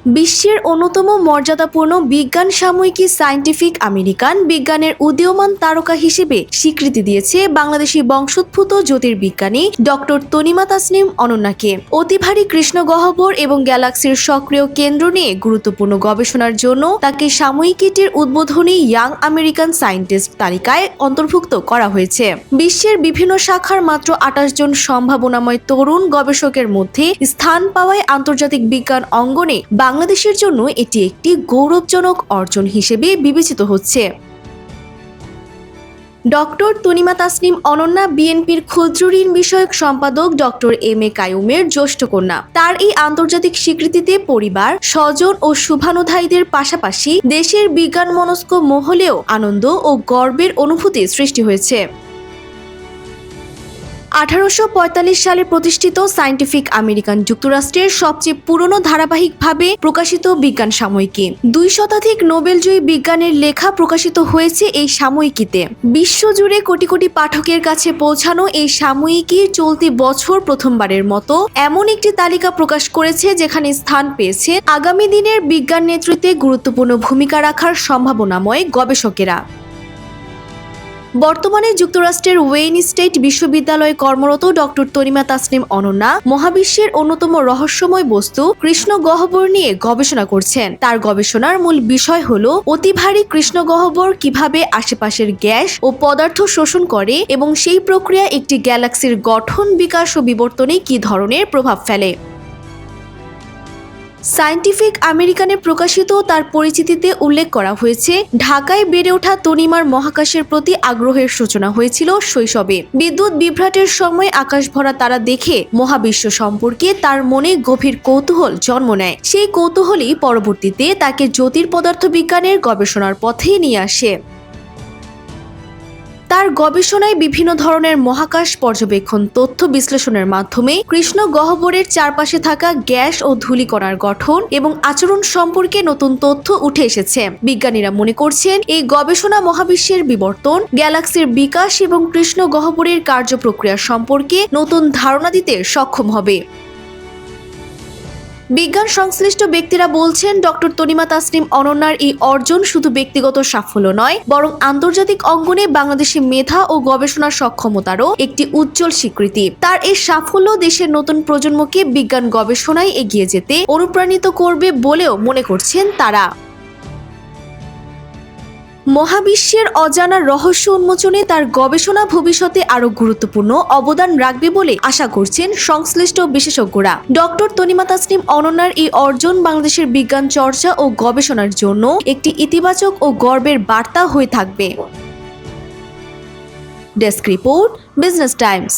বিশ্বের অন্যতম মর্যাদাপূর্ণ বিজ্ঞান সাময়িকী সায়েন্টিফিক আমেরিকান বিজ্ঞানের উদীয়মান তারকা হিসেবে স্বীকৃতি দিয়েছে বাংলাদেশি বংশোদ্ভূত জ্যোতির্বিজ্ঞানী ডক্টর তনিমা তাসনিম অনন্যাকে। অতি ভারী কৃষ্ণ গহ্বর এবং গ্যালাক্সির সক্রিয় কেন্দ্র নিয়ে গুরুত্বপূর্ণ গবেষণার জন্য তাকে সাময়িকীটির উদ্বোধনী ইয়াং আমেরিকান সায়েন্টিস্ট তালিকায় অন্তর্ভুক্ত করা হয়েছে। বিশ্বের বিভিন্ন শাখার মাত্র ২৮ জন সম্ভাবনাময় তরুণ গবেষকের মধ্যে স্থান পাওয়ায় আন্তর্জাতিক বিজ্ঞান অঙ্গনে বাংলাদেশের জন্য এটি একটি গৌরবজনক অর্জন হিসেবে বিবেচিত হচ্ছে। ডক্টর তনিমা তাসনিম অনন্যা বিএনপির ক্ষুদ্র ঋণ বিষয়ক সম্পাদক ডক্টর এম.এ. কাইয়ুমের জ্যেষ্ঠ কন্যা। তার এই আন্তর্জাতিক স্বীকৃতিতে পরিবার, স্বজন ও শুভানুধ্যায়ীদের পাশাপাশি দেশের বিজ্ঞান মনস্ক মহলেও আনন্দ ও গর্বের অনুভূতি সৃষ্টি হয়েছে। ১৮৪৫ সালে প্রতিষ্ঠিত সায়েন্টিফিক আমেরিকান যুক্তরাষ্ট্রের সবচেয়ে পুরনো ধারাবাহিকভাবে প্রকাশিত বিজ্ঞান সাময়িকী। ২ শতাধিক নোবেলজয়ী বিজ্ঞানের লেখা প্রকাশিত হয়েছে এই সাময়িকীতে। বিশ্বজুড়ে কোটি কোটি পাঠকের কাছে পৌঁছানো এই সাময়িকী চলতি বছর প্রথমবারের মতো এমন একটি তালিকা প্রকাশ করেছে যেখানে স্থান পেয়েছে আগামী দিনের বিজ্ঞান নেতৃত্বে গুরুত্বপূর্ণ ভূমিকা রাখার সম্ভাবনাময় গবেষকেরা। বর্তমানে যুক্তরাষ্ট্রের ওয়েইন স্টেট বিশ্ববিদ্যালয়ে কর্মরত ডক্টর তনিমা তাসনিম অনন্যা মহাবিশ্বের অন্যতম রহস্যময় বস্তু কৃষ্ণ গহ্বর নিয়ে গবেষণা করছেন। তার গবেষণার মূল বিষয় হলো অতি ভারী কৃষ্ণ গহ্বর কিভাবে আশেপাশের গ্যাস ও পদার্থ শোষণ করে এবং সেই প্রক্রিয়া একটি গ্যালাক্সির গঠন, বিকাশ ও বিবর্তনে কী ধরনের প্রভাব ফেলে। সায়েন্টিফিক আমেরিকানে প্রকাশিত তার পরিচিতিতে উল্লেখ করা হয়েছে, ঢাকায় বেড়ে ওঠা তনিমার মহাকাশের প্রতি আগ্রহের সূচনা হয়েছিল শৈশবে। বিদ্যুৎ বিভ্রাটের সময় আকাশ ভরা তারা দেখে মহাবিশ্ব সম্পর্কে তার মনে গভীর কৌতূহল জন্ম নেয়। সেই কৌতূহলই পরবর্তীতে তাকে জ্যোতির্পদার্থবিজ্ঞানের গবেষণার পথে নিয়ে আসে। তার গবেষণায় বিভিন্ন ধরনের মহাকাশ পর্যবেক্ষণ তথ্য বিশ্লেষণের মাধ্যমে কৃষ্ণ গহ্বরের চারপাশে থাকা গ্যাস ও ধূলিকণার গঠন এবং আচরণ সম্পর্কে নতুন তথ্য উঠে এসেছে। বিজ্ঞানীরা মনে করছেন এই গবেষণা মহাবিশ্বের বিবর্তন, গ্যালাক্সির বিকাশ এবং কৃষ্ণ গহ্বরের কার্যপ্রক্রিয়া সম্পর্কে নতুন ধারণা দিতে সক্ষম হবে। বিজ্ঞান সংশ্লিষ্ট ব্যক্তিরা বলছেন, ডক্টর তনিমা তাসনিম অনন্যার এই অর্জন শুধু ব্যক্তিগত সাফল্য নয়, বরং আন্তর্জাতিক অঙ্গনে বাংলাদেশি মেধা ও গবেষণা সক্ষমতারও একটি উজ্জ্বল স্বীকৃতি। তার এই সাফল্য দেশের নতুন প্রজন্মকে বিজ্ঞান গবেষণায় এগিয়ে যেতে অনুপ্রাণিত করবে বলেও মনে করছেন তারা। মহাবিশ্বের অজানা রহস্য উন্মোচনে তার গবেষণা ভবিষ্যতে আরও গুরুত্বপূর্ণ অবদান রাখবে বলে আশা করছেন সংশ্লিষ্ট বিশেষজ্ঞরা। ডক্টর তনিমা তাসনিম অনন্যার এই অর্জন বাংলাদেশের বিজ্ঞান চর্চা ও গবেষণার জন্য একটি ইতিবাচক ও গর্বের বার্তা হয়ে থাকবে। Desk report, business Times.